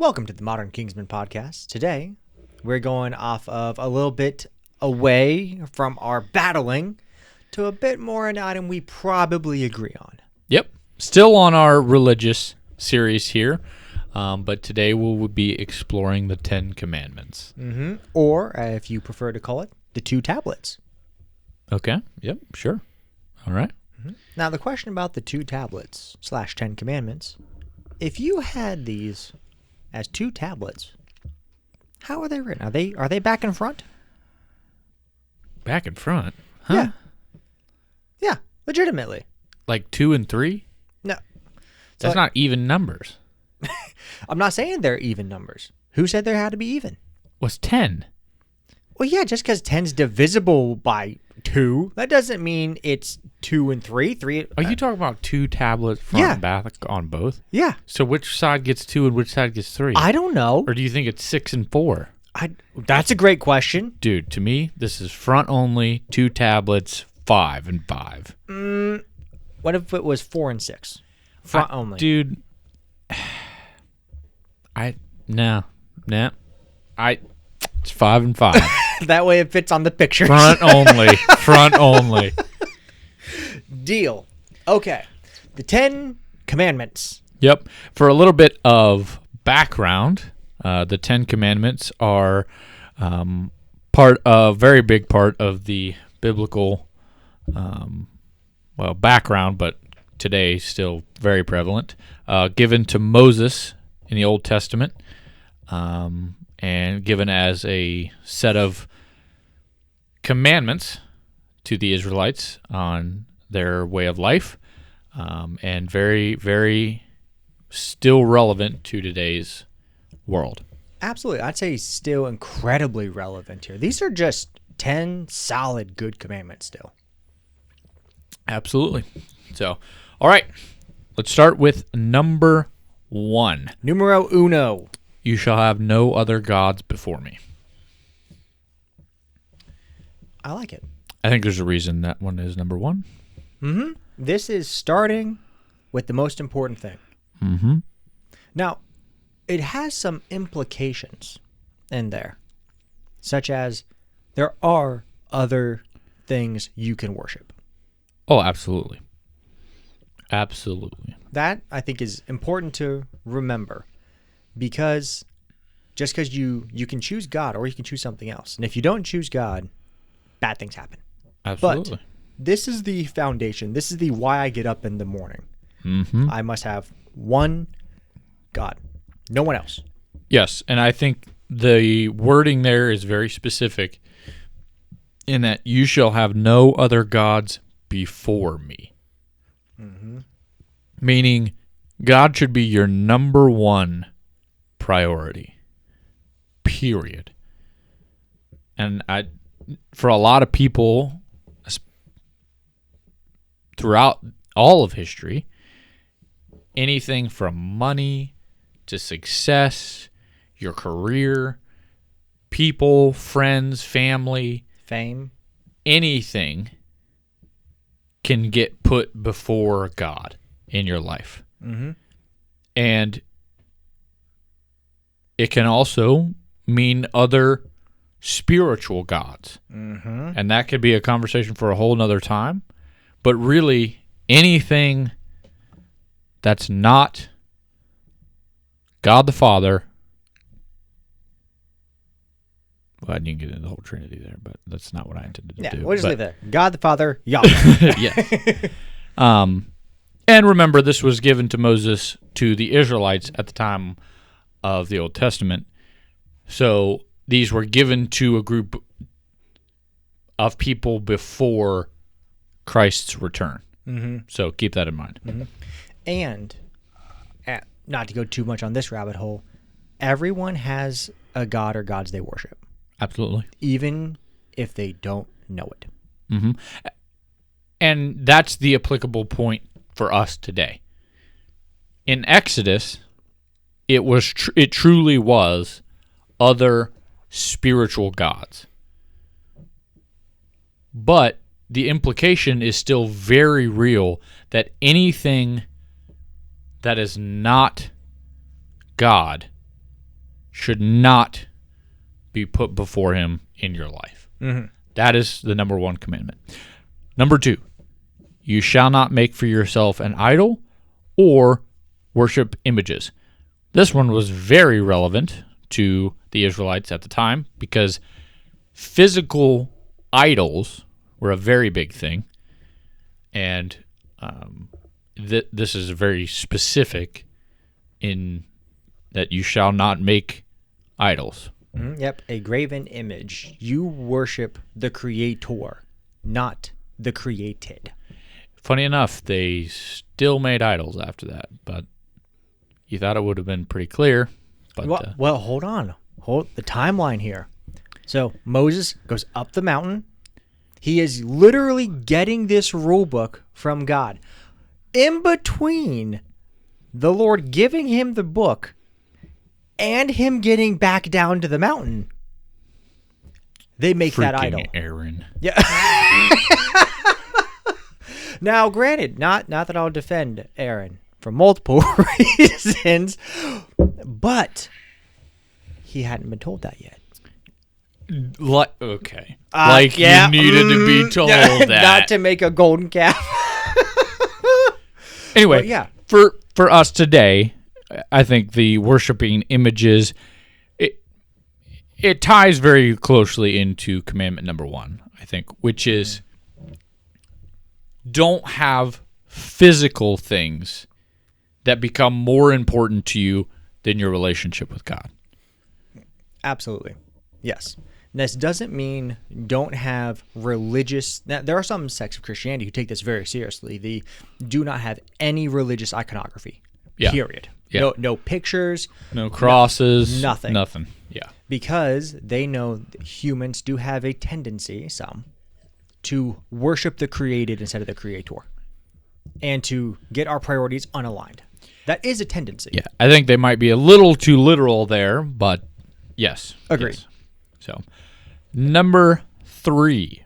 Welcome to the Modern Kingsman podcast. Today, we're going off of a little bit away from our battling to a bit more an item we probably agree on. Yep. Still on our religious series here, but today we'll be exploring the 10 Commandments. Mm-hmm. Or, if you prefer to call it, the 2 tablets. Okay. Yep. Sure. All right. Mm-hmm. Now, the question about the 2 tablets / 10 Commandments, if you had these as 2 tablets, how are they written? Are they back and front? Back and front? Huh? Yeah, legitimately. Like 2 and 3? No. That's not even numbers. I'm not saying they're even numbers. Who said they had to be even? What's 10? Well, yeah, just because 10's divisible by 2, that doesn't mean it's 2 and 3. Are you talking about 2 tablets front and back on both? Yeah. So which side gets 2 and which side gets 3? I don't know. Or do you think it's 6 and 4? That's a great question. Dude, to me, this is front only, 2 tablets, 5 and 5. What if it was 4 and 6? Front only. Dude, no. It's 5 and 5. That way it fits on the picture. Front only. Deal. Okay. The 10 Commandments. Yep. For a little bit of background, the 10 Commandments are very big part of the biblical background, but today still very prevalent, given to Moses in the Old Testament, and given as a set of commandments to the Israelites on their way of life, and very, very still relevant to today's world. Absolutely. I'd say still incredibly relevant here. These are just 10 solid good commandments still. Absolutely. So, all right. Let's start with number 1. Numero uno. You shall have no other gods before me. I like it. I think there's a reason that one is number 1. Mm-hmm. This is starting with the most important thing. Mm-hmm. Now, it has some implications in there, such as there are other things you can worship. Oh, absolutely. Absolutely. That, I think, is important to remember, because just because you can choose God or you can choose something else. And if you don't choose God, bad things happen. Absolutely. But this is the foundation. This is the why I get up in the morning. Mm-hmm. I must have one God, no one else. Yes, and I think the wording there is very specific in that you shall have no other gods before me. Mm-hmm. Meaning God should be your number 1 priority, period. And for a lot of people throughout all of history, anything from money to success, your career, people, friends, family, Fame, anything can get put before God in your life. Mm-hmm. And it can also mean other spiritual gods. Mm-hmm. And that could be a conversation for a whole nother time. But really, anything that's not God the Father, well, I didn't get into the whole Trinity there, but that's not what I intended to do. We'll just leave there. God the Father, Yahweh. Yes. And remember, this was given to Moses to the Israelites at the time of the Old Testament. So these were given to a group of people before Christ's return. Mm-hmm. So keep that in mind. Mm-hmm. And, not to go too much on this rabbit hole, everyone has a god or gods they worship. Absolutely. Even if they don't know it. Mm-hmm. And that's the applicable point for us today. In Exodus, it truly was other spiritual gods. But the implication is still very real that anything that is not God should not be put before him in your life. Mm-hmm. That is the number one commandment. Number 2, you shall not make for yourself an idol or worship images. This one was very relevant to the Israelites at the time because physical idols were a very big thing, and this is very specific in that you shall not make idols. Mm-hmm. Yep, a graven image. You worship the Creator, not the created. Funny enough, they still made idols after that, but you thought it would have been pretty clear. But Well, hold on. Hold the timeline here. So Moses goes up the mountain. He is literally getting this rule book from God. In between the Lord giving him the book and him getting back down to the mountain, they make that idol. Aaron. Yeah. Now, granted, not that I'll defend Aaron for multiple reasons, but he hadn't been told that yet. Okay. You needed to be told that. Not to make a golden calf. Anyway, But yeah. For us today, I think the worshiping images, it ties very closely into commandment number 1, I think, which is don't have physical things that become more important to you than your relationship with God. Absolutely. Yes. This doesn't mean don't have religious... Now, there are some sects of Christianity who take this very seriously. They do not have any religious iconography. Yeah. Period. Yeah. No pictures. No crosses. Nothing. Nothing. Yeah. Because they know that humans do have a tendency, some, to worship the created instead of the creator. And to get our priorities unaligned. That is a tendency. Yeah. I think they might be a little too literal there, but yes. Agreed. Yes. So, number 3,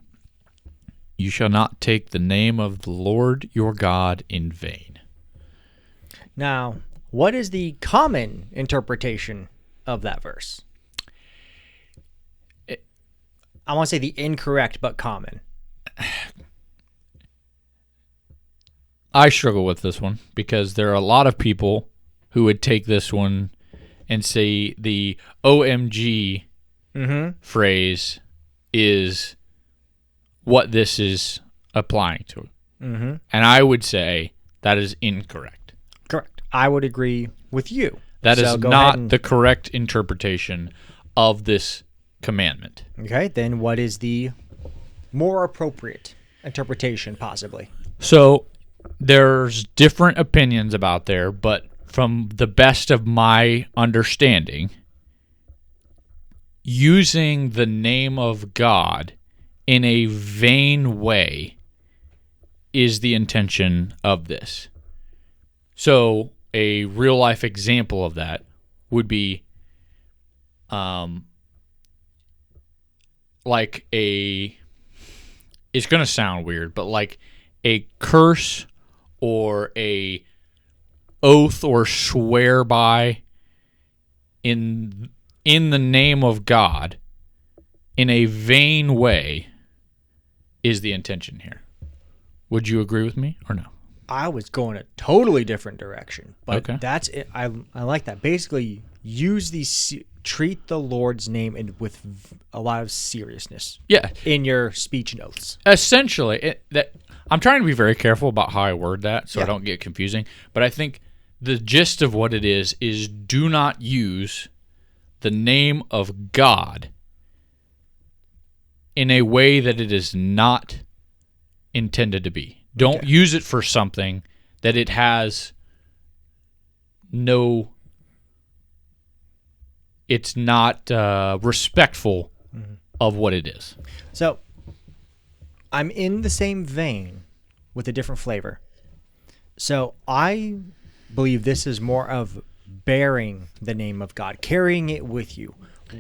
you shall not take the name of the Lord your God in vain. Now, what is the common interpretation of that verse? I want to say the incorrect, but common. I struggle with this one because there are a lot of people who would take this one and say the OMG phrase is what this is applying to. And I would say that is incorrect. Correct. I would agree with you. That So is go not ahead and- the correct interpretation of this commandment. Okay, then what is the more appropriate interpretation, possibly? So there's different opinions about there, but from the best of my understanding, using the name of God in a vain way is the intention of this. So a real life example of that would be like it's going to sound weird, but like a curse or a oath or swear by in the name of God in a vain way is the intention here. Would you agree with me or no? I was going a totally different direction, but Okay. that's it. I like that. Basically, treat the Lord's name with a lot of seriousness. Yeah. In your speech and oaths. Essentially, I'm trying to be very careful about how I word that so I Yeah. don't get confusing, but I think the gist of what it is do not use the name of God in a way that it is not intended to be. Don't use it for something that it has no... It's not respectful of what it is. So, I'm in the same vein with a different flavor. So, I believe this is more of bearing the name of God, carrying it with you,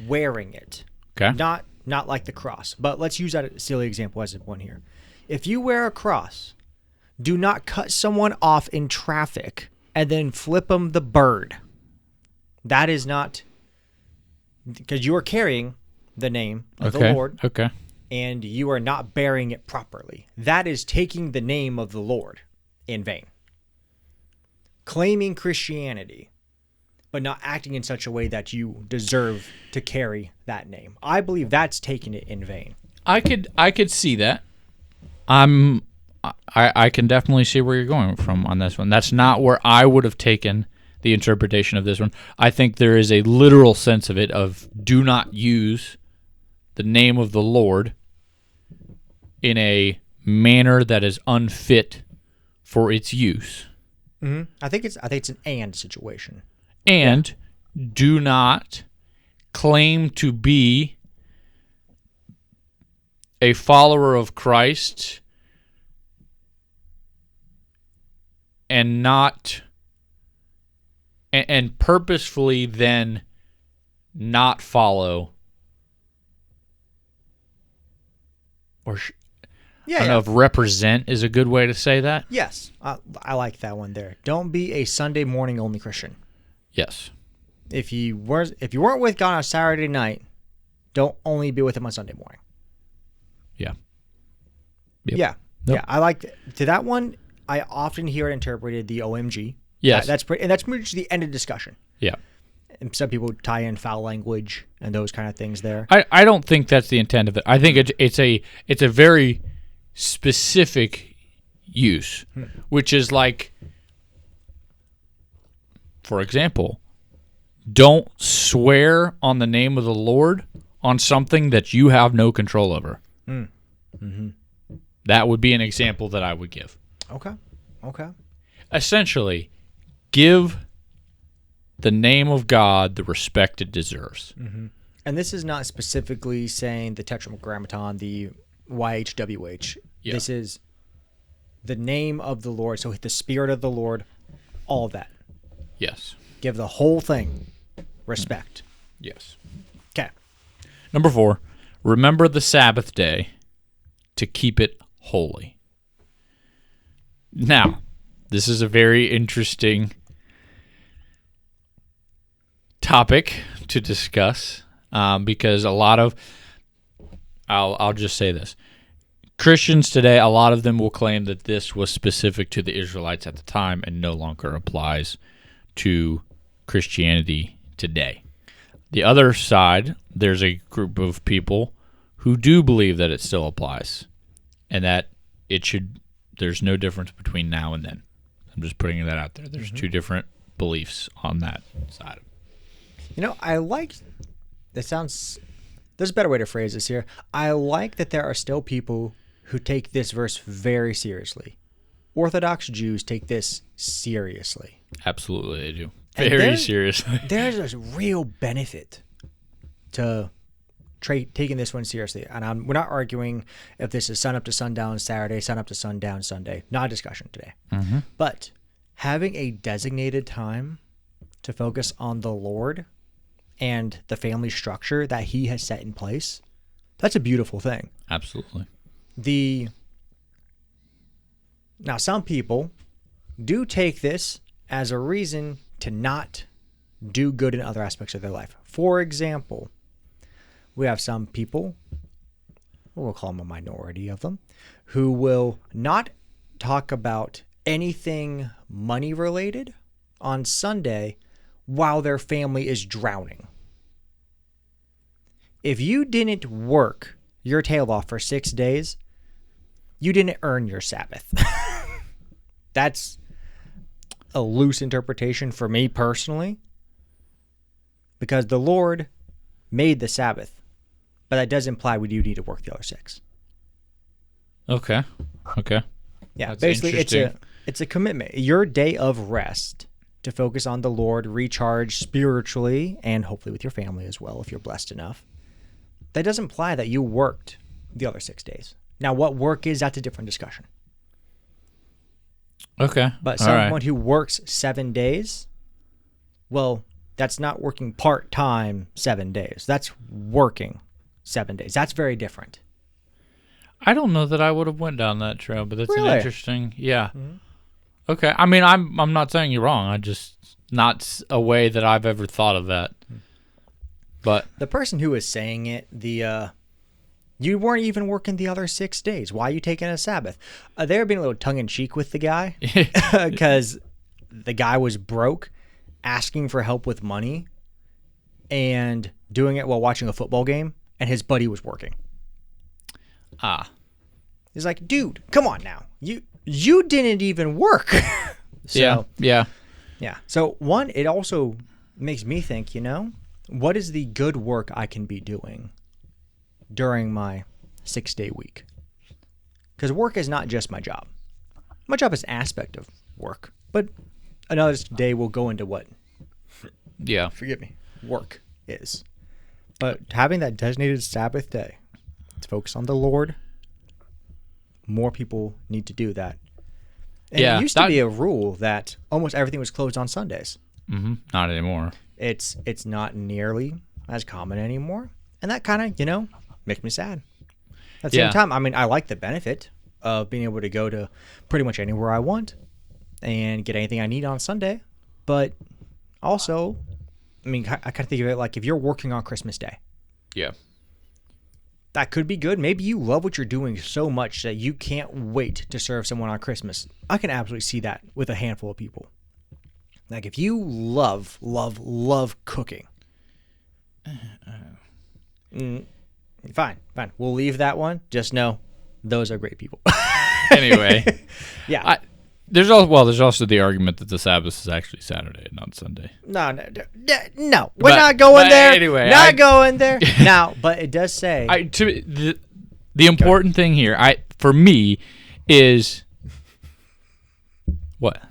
wearing it. Okay? Not like the cross. But let's use that silly example as one here. If you wear a cross, do not cut someone off in traffic and then flip them the bird. That is not because you are carrying the name of the Lord, Okay. and you are not bearing it properly. That is taking the name of the Lord in vain. Claiming Christianity, but not acting in such a way that you deserve to carry that name. I believe that's taking it in vain. I could see that. I can definitely see where you're going from on this one. That's not where I would have taken the interpretation of this one. I think there is a literal sense of it of do not use the name of the Lord in a manner that is unfit for its use. Mm-hmm. I think it's an and situation. And do not claim to be a follower of Christ and not and purposefully then not follow or I don't know if represent is a good way to say that. Yes, I like that one there. Don't be a Sunday morning only Christian. Yes. If you weren't with God on Saturday night, don't only be with Him on Sunday morning. Yeah. Yep. Yeah. Nope. Yeah. I like to that one. I often hear it interpreted the OMG. Yes. That's pretty much the end of discussion. Yeah. And some people tie in foul language and those kind of things there. I don't think that's the intent of it. I think it's a very specific use, which is like, for example, don't swear on the name of the Lord on something that you have no control over. Mm-hmm. That would be an example that I would give. Okay. Essentially, give the name of God the respect it deserves. Mm-hmm. And this is not specifically saying the Tetragrammaton, the YHWH. Yeah. This is the name of the Lord, so the Spirit of the Lord, all of that. Yes. Give the whole thing respect. Yes. Okay. Number 4, remember the Sabbath day to keep it holy. Now, this is a very interesting topic to discuss because a lot of, I'll just say this. Christians today, a lot of them will claim that this was specific to the Israelites at the time and no longer applies to Christianity today. The other side, there's a group of people who do believe that it still applies and that there's no difference between now and then. I'm just putting that out there. There's two different beliefs on that side. I like, there's a better way to phrase this here. I like that there are still people who take this verse very seriously. Orthodox Jews take this seriously. Absolutely, they do. Very seriously. There's a real benefit to taking this one seriously. And we're not arguing if this is sun up to sundown Saturday, sun up to sundown Sunday. Not a discussion today. Mm-hmm. But having a designated time to focus on the Lord and the family structure that He has set in place, that's a beautiful thing. Absolutely. Now, some people do take this as a reason to not do good in other aspects of their life. For example, we have some people, we'll call them a minority of them, who will not talk about anything money related on Sunday while their family is drowning. If you didn't work your tail off for 6 days, you didn't earn your Sabbath. That's a loose interpretation for me personally, because the Lord made the Sabbath, but that does imply we do need to work the other 6. Okay. Yeah, that's basically it's a commitment. Your day of rest to focus on the Lord, recharge spiritually, and hopefully with your family as well if you're blessed enough. That doesn't imply that you worked the other 6 days. Now, what work is, that's a different discussion. Okay. But someone who works 7 days, well, that's not working part-time 7 days. That's working 7 days. That's very different. I don't know that I would have went down that trail, but that's really? an interesting, yeah. Mm-hmm. Okay. I mean, I'm not saying you're wrong. I just not a way that I've ever thought of that. But The person who was saying it, you weren't even working the other 6 days. Why are you taking a Sabbath? They were being a little tongue-in-cheek with the guy because the guy was broke, asking for help with money, and doing it while watching a football game, and his buddy was working. He's like, dude, come on now. You didn't even work. So, yeah. So, one, it also makes me think, what is the good work I can be doing during my 6-day week? Because work is not just my job. My job is an aspect of work, but another day will go into what, forgive me, work is. But having that designated Sabbath day to focus on the Lord, more people need to do that. And it used to be a rule that almost everything was closed on Sundays. Not anymore. It's not nearly as common anymore. And that kind of, makes me sad. At the same time, I mean, I like the benefit of being able to go to pretty much anywhere I want and get anything I need on Sunday. But also, I mean, I kind of think of it like if you're working on Christmas Day. Yeah. That could be good. Maybe you love what you're doing so much that you can't wait to serve someone on Christmas. I can absolutely see that with a handful of people. Like if you love cooking. Fine. We'll leave that one. Just know those are great people. Anyway. Yeah. There's also the argument that the Sabbath is actually Saturday, not Sunday. No. We're not going there. Anyway, going there. Now, but it does say. The important thing here, for me, is what?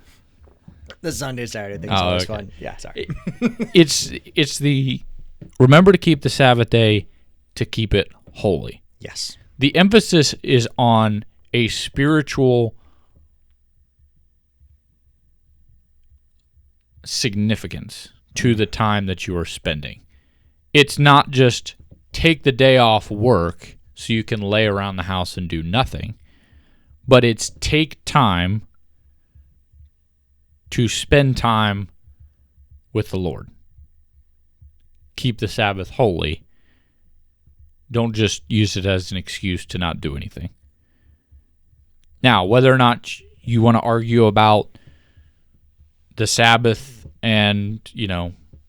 The Sunday, Saturday thing is always fun. Yeah, sorry. It's the remember to keep the Sabbath day to keep it holy. Yes. The emphasis is on a spiritual significance to the time that you are spending. It's not just take the day off work so you can lay around the house and do nothing, but it's take time to spend time with the Lord. Keep the Sabbath holy. Don't just use it as an excuse to not do anything. Now, whether or not you want to argue about the Sabbath and,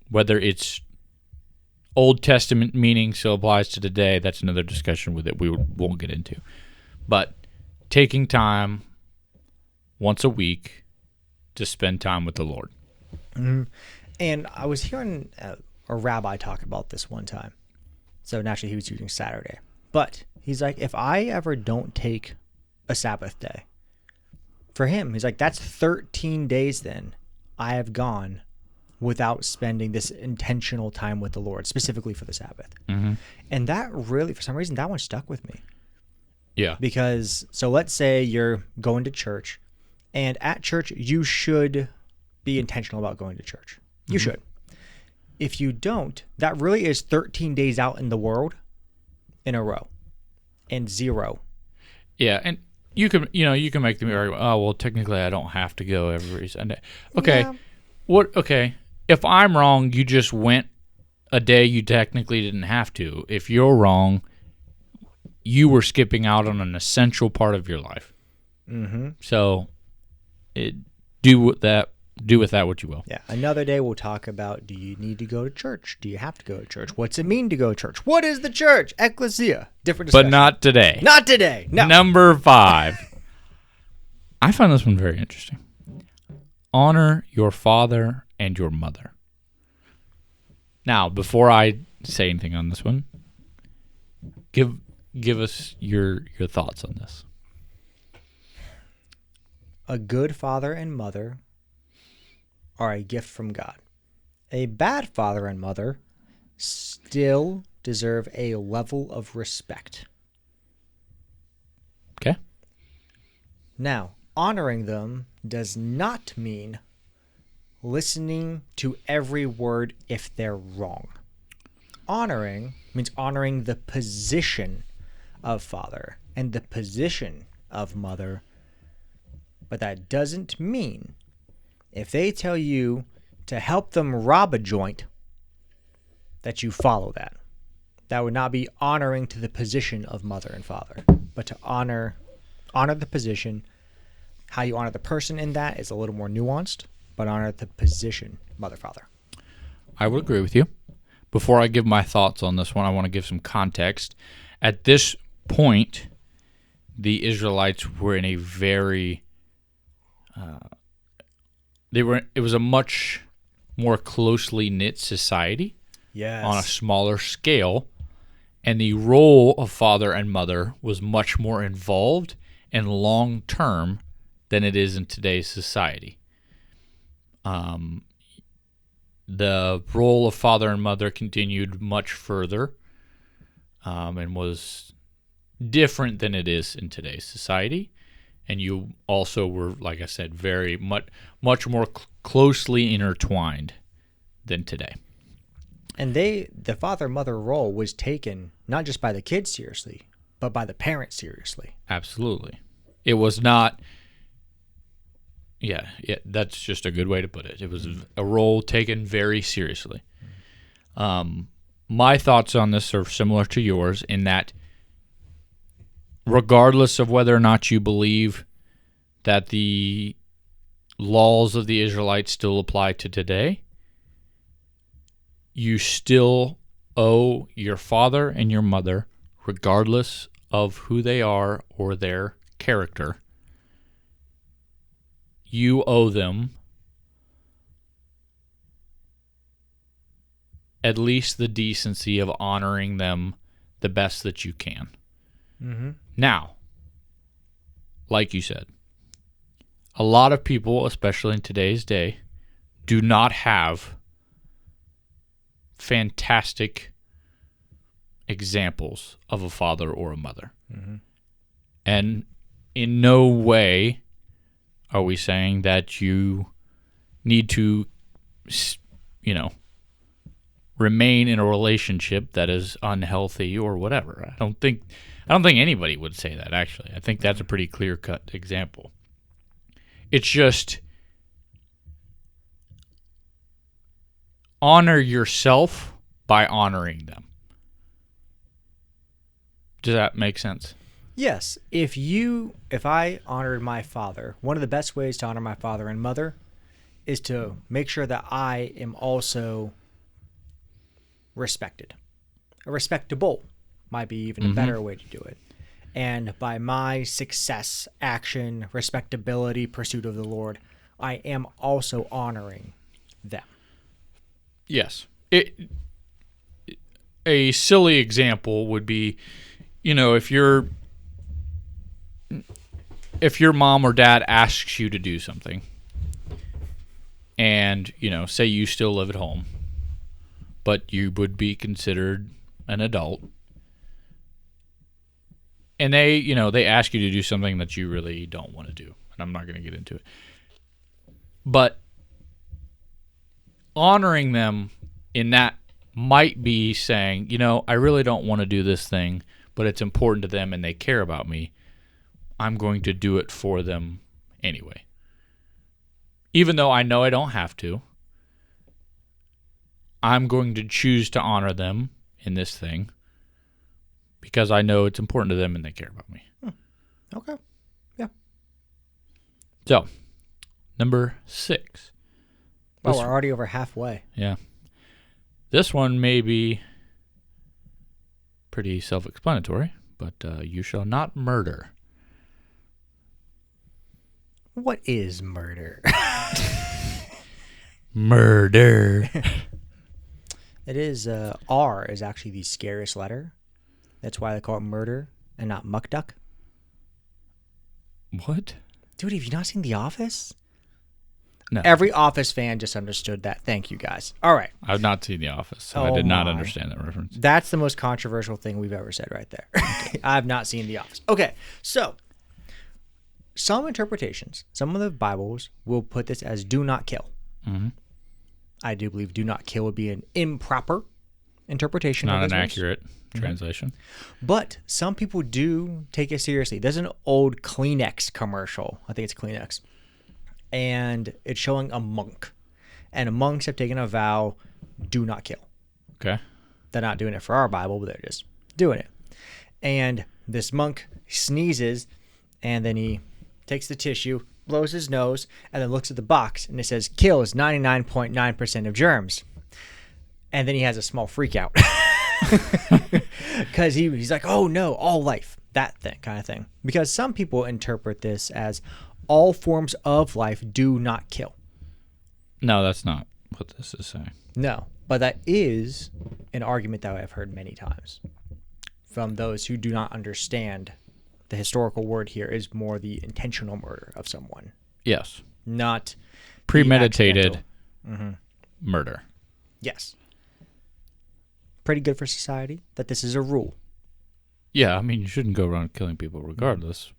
whether it's Old Testament meaning still applies to today, that's another discussion with it we won't get into. But taking time once a week to spend time with the Lord. Mm-hmm. And I was hearing a rabbi talk about this one time. So naturally he was using Saturday. But he's like, if I ever don't take a Sabbath day, for him, he's like, that's 13 days then I have gone without spending this intentional time with the Lord, specifically for the Sabbath. Mm-hmm. And that really, for some reason, that one stuck with me. Yeah. Because, so let's say you're going to church, and at church, you should be intentional about going to church. You should. If you don't, that really is 13 days out in the world in a row and 0. Yeah, and you can make the argument, oh, well, technically I don't have to go every Sunday. Okay. Yeah. Okay. If I'm wrong, you just went a day you technically didn't have to. If you're wrong, you were skipping out on an essential part of your life. Mm-hmm. So do with that what you will. Yeah. Another day we'll talk about, do you need to go to church? Do you have to go to church? What's it mean to go to church? What is the church? Ecclesia. Different discussion. But not today. Not today. No. Number 5. I find this one very interesting. Honor your father and your mother. Now, before I say anything on this one, give us your thoughts on this. A good father and mother are a gift from God. A bad father and mother still deserve a level of respect. Okay. Now, honoring them does not mean listening to every word if they're wrong. Honoring means honoring the position of father and the position of mother, but that doesn't mean if they tell you to help them rob a joint, that you follow that. That would not be honoring to the position of mother and father, but to honor the position. How you honor the person in that is a little more nuanced, but honor the position, mother, father. I would agree with you. Before I give my thoughts on this one, I want to give some context. At this point, the Israelites were in a very it was a much more closely knit society. Yes. On a smaller scale, and the role of father and mother was much more involved and long term than it is in today's society. The role of father and mother continued much further and was different than it is in today's society. And you also were, like I said, very much more closely intertwined than today. And the father-mother role was taken not just by the kids seriously, but by the parents seriously. Absolutely. It was not... Yeah, that's just a good way to put it. It was a role taken very seriously. My thoughts on this are similar to yours in that regardless of whether or not you believe that the laws of the Israelites still apply to today, you still owe your father and your mother, regardless of who they are or their character, you owe them at least the decency of honoring them the best that you can. Mm-hmm. Now, like you said, a lot of people, especially in today's day, do not have fantastic examples of a father or a mother. Mm-hmm. And in no way are we saying that you need to, remain in a relationship that is unhealthy or whatever. I don't think anybody would say that, actually. I think that's a pretty clear-cut example. It's just honor yourself by honoring them. Does that make sense? Yes. If I honored my father, one of the best ways to honor my father and mother is to make sure that I am also respected. Respectable might be even a better way to do it. And by my success, action, respectability, pursuit of the Lord, I am also honoring them. Yes. A silly example would be, if your mom or dad asks you to do something and, say you still live at home, but you would be considered an adult, and they ask you to do something that you really don't want to do, and I'm not going to get into it. But honoring them in that might be saying, I really don't want to do this thing, but it's important to them and they care about me. I'm going to do it for them anyway. Even though I know I don't have to, I'm going to choose to honor them in this thing because I know it's important to them and they care about me. Okay. Yeah. So, number 6. Well, we're already over halfway. Yeah. This one may be pretty self-explanatory, but you shall not murder. What is murder? Murder. It is, R is actually the scariest letter. That's why they call it murder and not muck duck. What? Dude, have you not seen The Office? No. Every Office fan just understood that. Thank you, guys. All right. I've not seen The Office, so I did not understand that reference. That's the most controversial thing we've ever said right there. Okay. I've not seen The Office. Okay, so some interpretations, some of the Bibles will put this as do not kill. Mm-hmm. I do believe do not kill would be an improper interpretation. Not of an those accurate translation. But some people do take it seriously. There's an old Kleenex commercial. I think it's Kleenex. And it's showing a monk. And monks have taken a vow, do not kill. Okay. they're not doing it for our Bible, but they're just doing it. And this monk sneezes, and then he takes the tissue, blows his nose, and then looks at the box, and it says kills 99.9% of germs. And then he has a small freak out because he's like, oh no, all life, that thing kind of thing. Because some people interpret this as all forms of life do not kill. No, that's not what this is saying. No, but that is an argument that I've heard many times from those who do not understand the historical word here is more the intentional murder of someone. Yes. Not premeditated murder. Yes. Pretty good for society that this is a rule. Yeah, I mean, you shouldn't go around killing people regardless.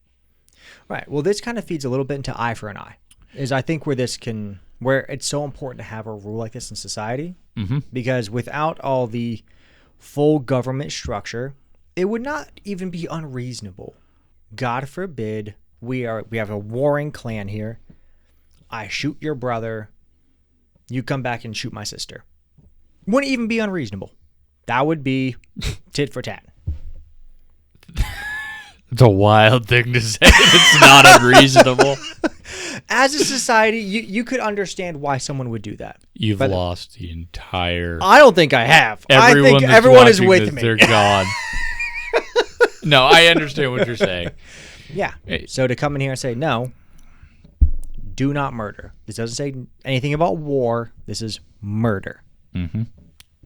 Right. Well, this kind of feeds a little bit into eye for an eye. Is I think where it's so important to have a rule like this in society, because without all the full government structure, it would not even be unreasonable. God forbid we have a warring clan here. I shoot your brother. You come back and shoot my sister. Wouldn't even be unreasonable. That would be tit for tat. It's a wild thing to say. It's not unreasonable. As a society, you could understand why someone would do that. You've lost the entire... I don't think I have. Everyone I think everyone is with this, me. They're gone. No, I understand what you're saying. Yeah. So to come in here and say, no, do not murder. This doesn't say anything about war. This is murder.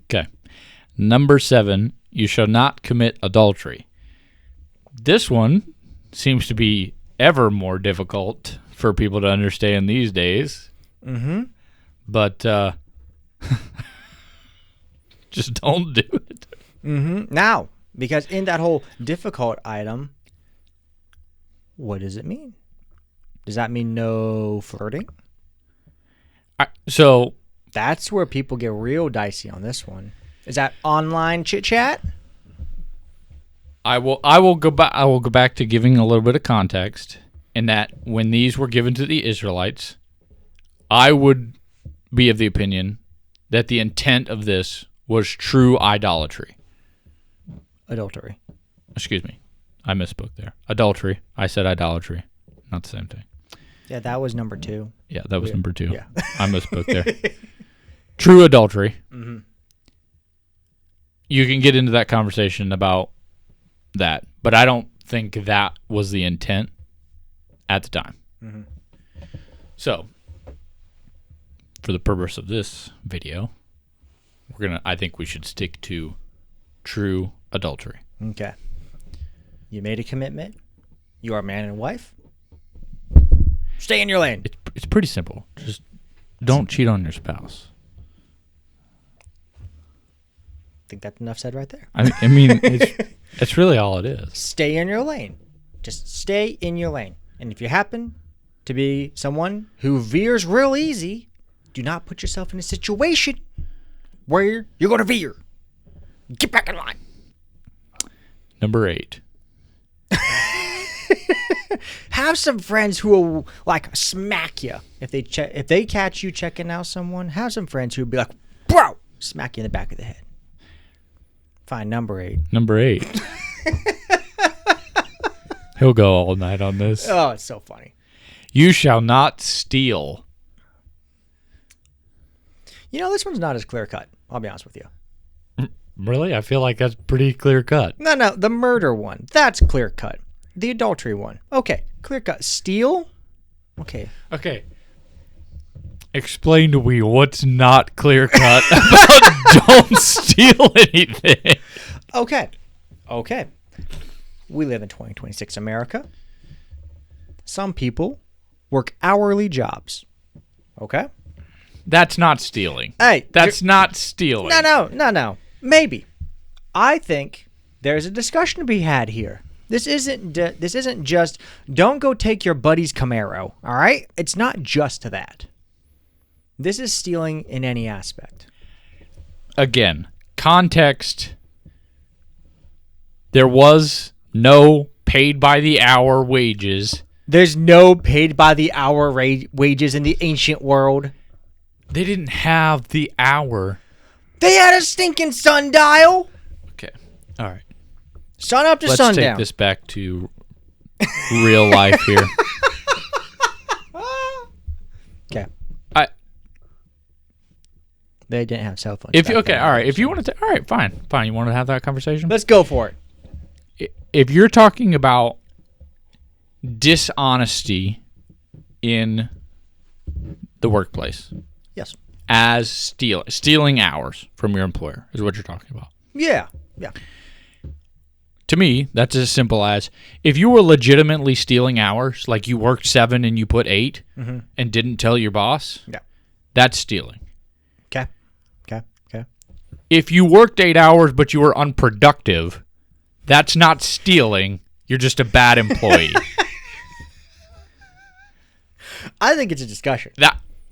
Okay. Number 7, you shall not commit adultery. This one seems to be ever more difficult for people to understand these days. But just don't do it. Now, because in that whole difficult item, what does it mean? Does that mean no flirting? So that's where people get real dicey on this one. Is that online chit chat? I will go back to giving a little bit of context in that when these were given to the Israelites, I would be of the opinion that the intent of this was true idolatry. Adultery. Excuse me. I misspoke there. Adultery. I said idolatry. Not the same thing. Yeah, that was number 2. Yeah, that was number 2. Yeah. I misspoke there. True adultery. You can get into that conversation about that, but I don't think that was the intent at the time. So, for the purpose of this video, I think we should stick to true adultery. Okay. You made a commitment. You are man and wife. Stay in your lane. It's pretty simple. Just don't cheat on your spouse. I think that's enough said right there. I mean, it's really all it is. Stay in your lane. Just stay in your lane. And if you happen to be someone who veers real easy, do not put yourself in a situation where you're going to veer. Get back in line. Number 8. Have some friends who will like smack you if they catch you checking out someone. Have some friends who will be like, bro, smack you in the back of the head. Fine, number 8. Number 8. He'll go all night on this. Oh, it's so funny. You shall not steal. You know, this one's not as clear cut. I'll be honest with you. Really? I feel like that's pretty clear cut. No, the murder one. That's clear cut. The adultery one. Okay, clear cut. Steal? Okay. Explain to me what's not clear cut about don't steal anything. Okay. We live in 2026 America. Some people work hourly jobs. Okay? That's not stealing. Hey. That's not stealing. No. Maybe. I think there's a discussion to be had here. This isn't just don't go take your buddy's Camaro, all right? It's not just that. This is stealing in any aspect. Again, context. There was no paid by the hour wages. There's no paid by the hour wages in the ancient world. They didn't have the hour. They had a stinking sundial. Okay. All right. Sun up to Let's sundown. take this back to real life here. Okay. I They didn't have cell phones. if back you okay, then. all right. If you want to, all right, fine. You want to have that conversation? Let's go for it. If you're talking about dishonesty in the workplace Yes. as stealing hours from your employer is what you're talking about. Yeah. Yeah. To me, that's as simple as if you were legitimately stealing hours, like you worked 7 and you put 8 and didn't tell your boss, Yeah. that's stealing. Okay. Okay. Okay. If you worked 8 hours but you were unproductive, that's not stealing. You're just a bad employee. I think it's a discussion.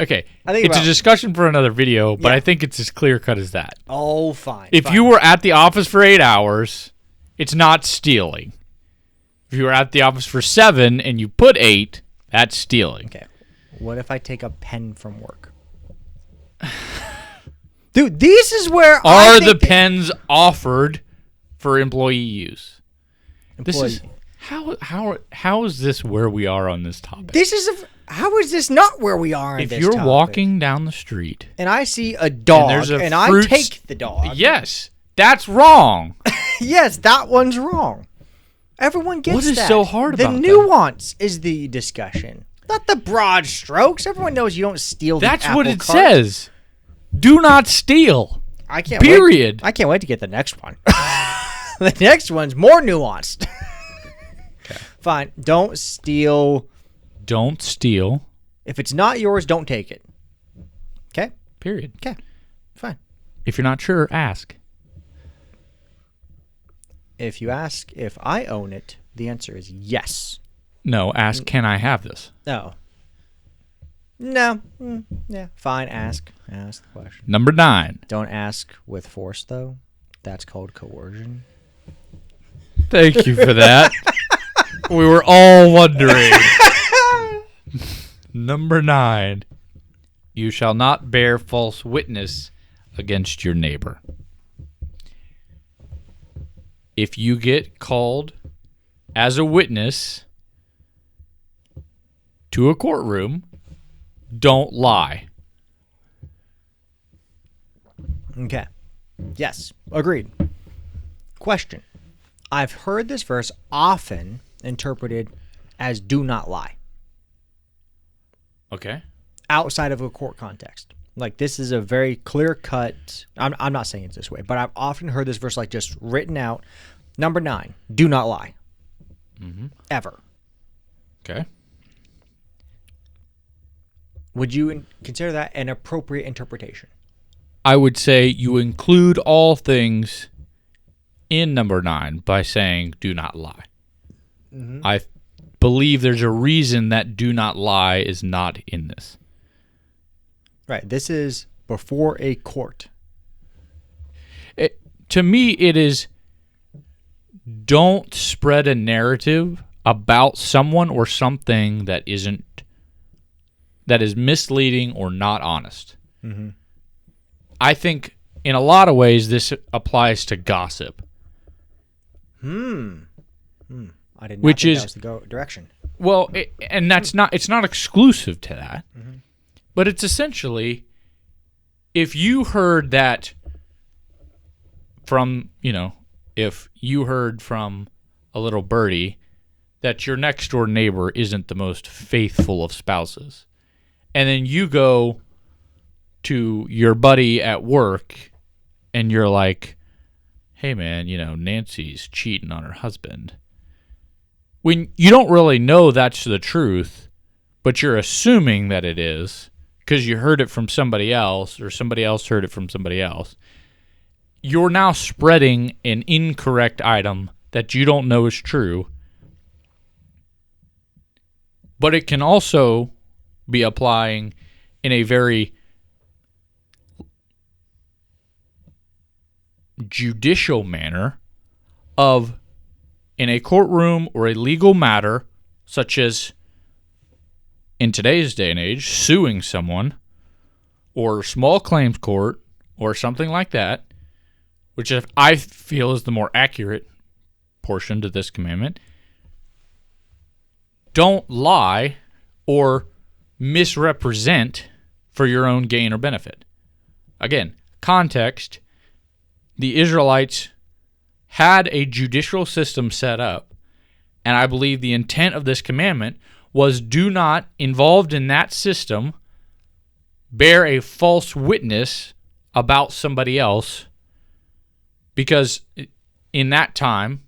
Okay. I think it's a discussion for another video, but Yeah. I think it's as clear cut as that. Oh, fine. If you were at the office for 8 hours, it's not stealing. If you were at the office for 7 and you put 8, that's stealing. Okay. What if I take a pen from work? Dude, this is where Are the pens offered for employee use? This is how is this where we are on this topic? How is this not where we are in If this you're topic? walking down the street and I see a dog there's a and I fruits- take the dog. yes, that's wrong. Yes, that one's wrong. Everyone gets What is that. so hard about that? The nuance is the discussion, not the broad strokes. Everyone knows you don't steal. That's the what apple it cart. says. Do not steal. I can't. Period. I can't wait to get the next one. The next one's more nuanced. Okay. Fine. Don't steal. Don't steal. If it's not yours, don't take it. Okay. Period. Okay. Fine. If you're not sure, ask. If you ask if I own it, the answer is yes. No, ask, can I have this? No. No. Yeah. Fine. Ask. Ask the question. Number 9. Don't ask with force, though. That's called coercion. Thank you for that. We were all wondering. Number 9. You shall not bear false witness against your neighbor. If you get called as a witness to a courtroom, don't lie. Okay. Yes. Agreed. Question. I've heard this verse often interpreted as do not lie Okay. outside of a court context. Like, this is a very clear cut. I'm not saying it's this way, but I've often heard this verse like just written out. Number 9, do not lie. Ever. Okay. Would you consider that an appropriate interpretation? I would say you include all things in number 9 by saying do not lie. I believe there's a reason that do not lie is not in this. Right. This is before a court. To me, it is don't spread a narrative about someone or something that is misleading or not honest. I think in a lot of ways this applies to gossip. I did not Which think is- that was the direction. Well, and it's not exclusive to that, but it's essentially if you heard that from, if you heard from a little birdie that your next door neighbor isn't the most faithful of spouses, and then you go to your buddy at work and you're like, hey man, Nancy's cheating on her husband. When you don't really know that's the truth, but you're assuming that it is because you heard it from somebody else or somebody else heard it from somebody else, you're now spreading an incorrect item that you don't know is true. But it can also be applying in a very judicial manner of in a courtroom or a legal matter, such as in today's day and age, suing someone, or small claims court, or something like that, which I feel is the more accurate portion to this commandment, don't lie or misrepresent for your own gain or benefit. Again, context, the Israelites had a judicial system set up, and I believe the intent of this commandment was do not, involved in that system, bear a false witness about somebody else, because in that time,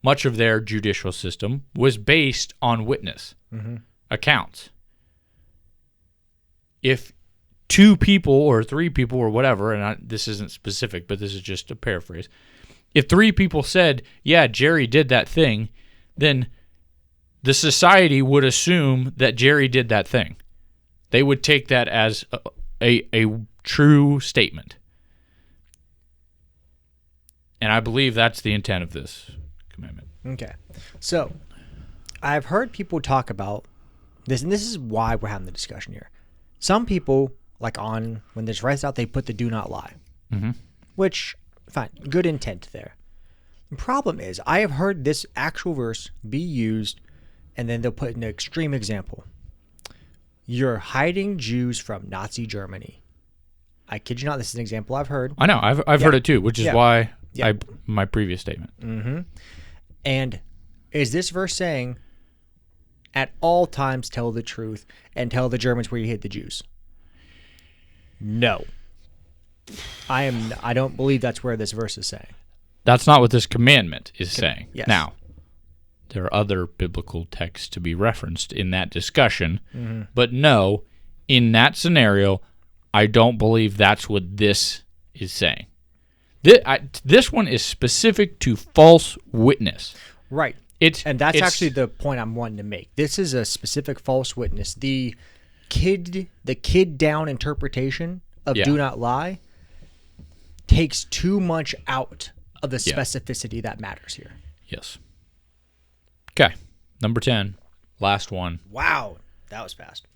much of their judicial system was based on witness accounts. If 2 people or 3 people or whatever, and this isn't specific, but this is just a paraphrase, if 3 people said, yeah, Jerry did that thing, then the society would assume that Jerry did that thing. They would take that as a true statement. And I believe that's the intent of this commandment. Okay. So, I've heard people talk about this, and this is why we're having the discussion here. Some people, like when there's rights out, they put the do not lie. Which, fine, good intent there. The problem is, I have heard this actual verse be used, and then they'll put an extreme example. You're hiding Jews from Nazi Germany. I kid you not, this is an example I've heard. I know, I've heard it too, which is why my previous statement. And is this verse saying, at all times tell the truth and tell the Germans where you hid the Jews? No. I don't believe that's where this verse is saying. That's not what this commandment is saying. Yes. Now, there are other biblical texts to be referenced in that discussion, but no, in that scenario, I don't believe that's what this is saying. This one is specific to false witness. Right. And that's actually the point I'm wanting to make. This is a specific false witness. The kid down interpretation of do not lie takes too much out of the specificity that matters here. Yes. Okay. Number 10, last one. Wow, that was fast.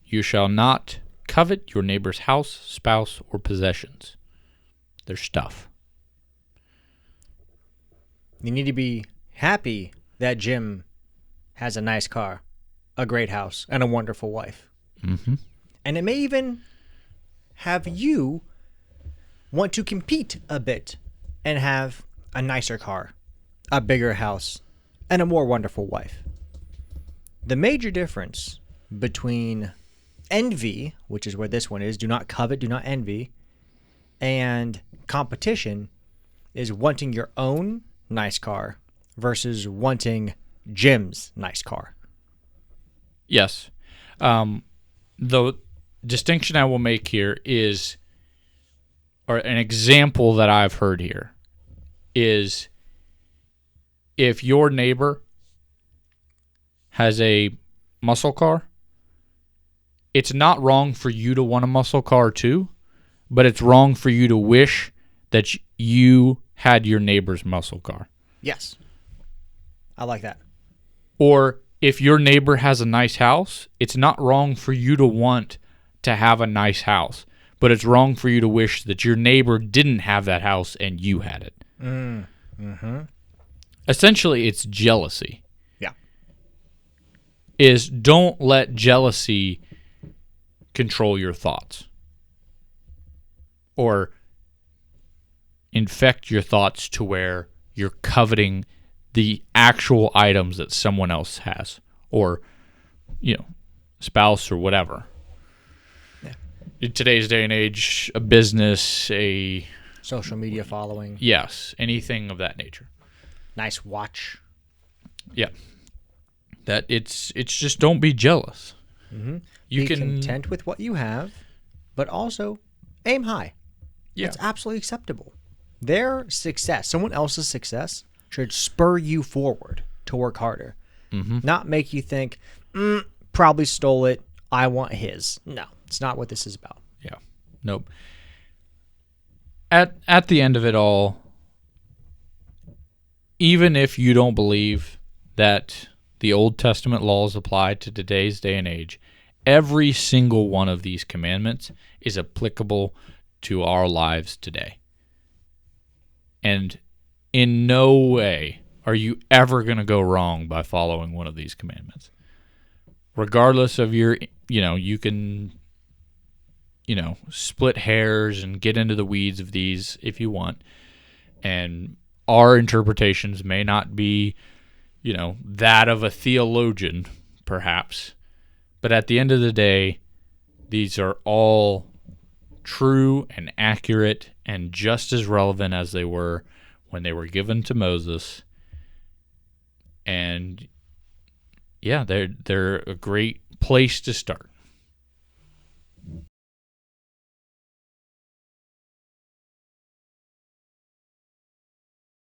You shall not covet your neighbor's house, spouse, or possessions. Their stuff. You need to be happy that Jim has a nice car, a great house, and a wonderful wife. And it may even have you want to compete a bit and have a nicer car, a bigger house, and a more wonderful wife. The major difference between envy, which is where this one is, do not covet, do not envy, and competition is wanting your own nice car versus wanting Jim's nice car. Yes. The distinction I will make here is, or an example that I've heard here, is if your neighbor has a muscle car, it's not wrong for you to want a muscle car too, but it's wrong for you to wish that you had your neighbor's muscle car. Yes. I like that. Or if your neighbor has a nice house, it's not wrong for you to want to have a nice house, but it's wrong for you to wish that your neighbor didn't have that house and you had it. Essentially, it's jealousy. Yeah. Is don't let jealousy control your thoughts or infect your thoughts to where you're coveting the actual items that someone else has, or, spouse or whatever. Yeah. In today's day and age, a business, a social media following. Yes, anything of that nature. Nice watch. Yeah. That it's just don't be jealous. You be content with what you have, but also aim high. Yeah. It's absolutely acceptable. Their success, someone else's success, should spur you forward to work harder. Not make you think, probably stole it, I want his. No, it's not what this is about. Yeah. Nope. At the end of it all, even if you don't believe that the Old Testament laws apply to today's day and age, every single one of these commandments is applicable to our lives today. And in no way are you ever going to go wrong by following one of these commandments. Regardless of your, you can, split hairs and get into the weeds of these if you want. And our interpretations may not be, that of a theologian, perhaps. But at the end of the day, these are all true and accurate and just as relevant as they were when they were given to Moses. And yeah, they're a great place to start.